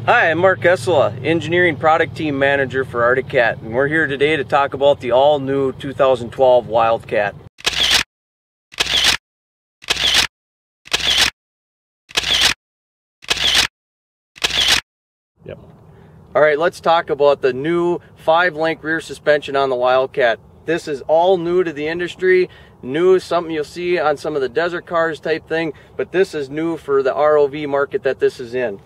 Hi, I'm Mark Essola, Engineering Product Team Manager for Wildcat, and we're here today to talk about the all-new 2012 Wildcat. Yep. Alright, let's talk about the new 5-link rear suspension on the Wildcat. This is all new to the industry, new, something you'll see on some of the desert cars type thing, but this is new for the ROV market that this is in.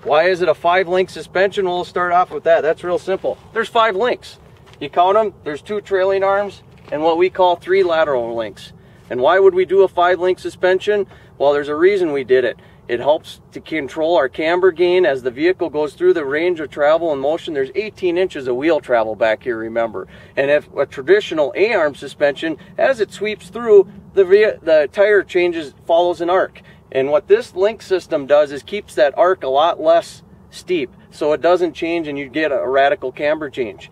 Why is it a 5-link suspension? We'll start off with that. That's real simple. There's 5 links. You count them, there's 2 trailing arms and what we call 3 lateral links. And why would we do a 5-link suspension? Well, there's a reason we did it. It helps to control our camber gain as the vehicle goes through the range of travel and motion. There's 18 inches of wheel travel back here, remember. And if a traditional A-arm suspension, as it sweeps through, the tire follows an arc. And what this link system does is keeps that arc a lot less steep, so it doesn't change and you get a radical camber change.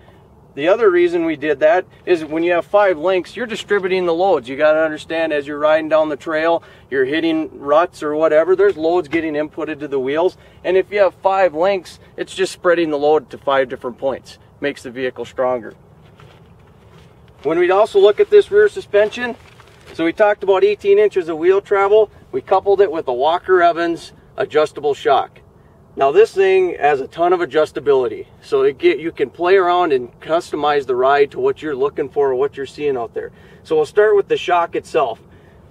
The other reason we did that is when you have 5 links, you're distributing the loads. You got to understand, as you're riding down the trail, you're hitting ruts or whatever, there's loads getting inputted to the wheels. And if you have 5 links, it's just spreading the load to 5 different points. Makes the vehicle stronger. When we also look at this rear suspension, so we talked about 18 inches of wheel travel. We coupled it with a Walker Evans adjustable shock. Now this thing has a ton of adjustability, so you can play around and customize the ride to what you're looking for or what you're seeing out there. So we'll start with the shock itself.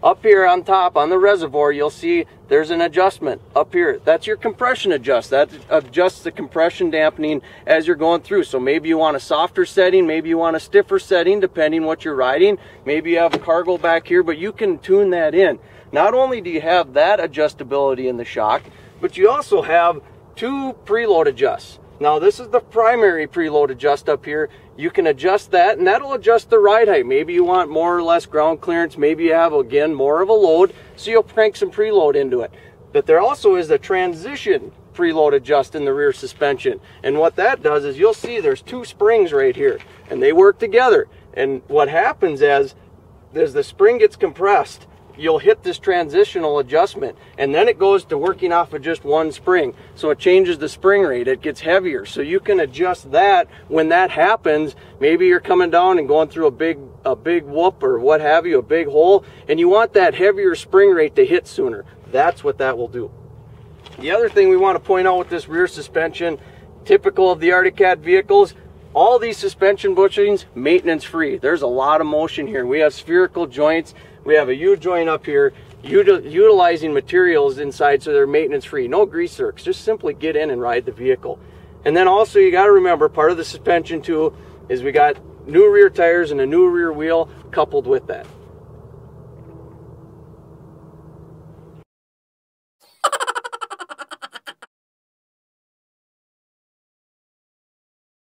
Up here on top on the reservoir, you'll see there's an adjustment up here. That's your compression adjust. That adjusts the compression dampening as you're going through. So maybe you want a softer setting, maybe you want a stiffer setting, depending what you're riding. Maybe you have a cargo back here, but you can tune that in. Not only do you have that adjustability in the shock, but you also have 2 preload adjusts. Now this is the primary preload adjust up here. You can adjust that and that'll adjust the ride height. Maybe you want more or less ground clearance. Maybe you have, again, more of a load, so you'll crank some preload into it. But there also is a transition preload adjust in the rear suspension. And what that does is you'll see there's 2 springs right here and they work together. And what happens is, as the spring gets compressed, you'll hit this transitional adjustment and then it goes to working off of just 1 spring. So it changes the spring rate, it gets heavier. So you can adjust that when that happens. Maybe you're coming down and going through a big whoop or what have you, a big hole, and you want that heavier spring rate to hit sooner. That's what that will do. The other thing we want to point out with this rear suspension, typical of the Wildcat vehicles, all these suspension bushings, maintenance free. There's a lot of motion here. We have spherical joints. We have a U-joint up here, utilizing materials inside so they're maintenance free. No grease zerks, just simply get in and ride the vehicle. And then also you got to remember, part of the suspension too is we got new rear tires and a new rear wheel coupled with that.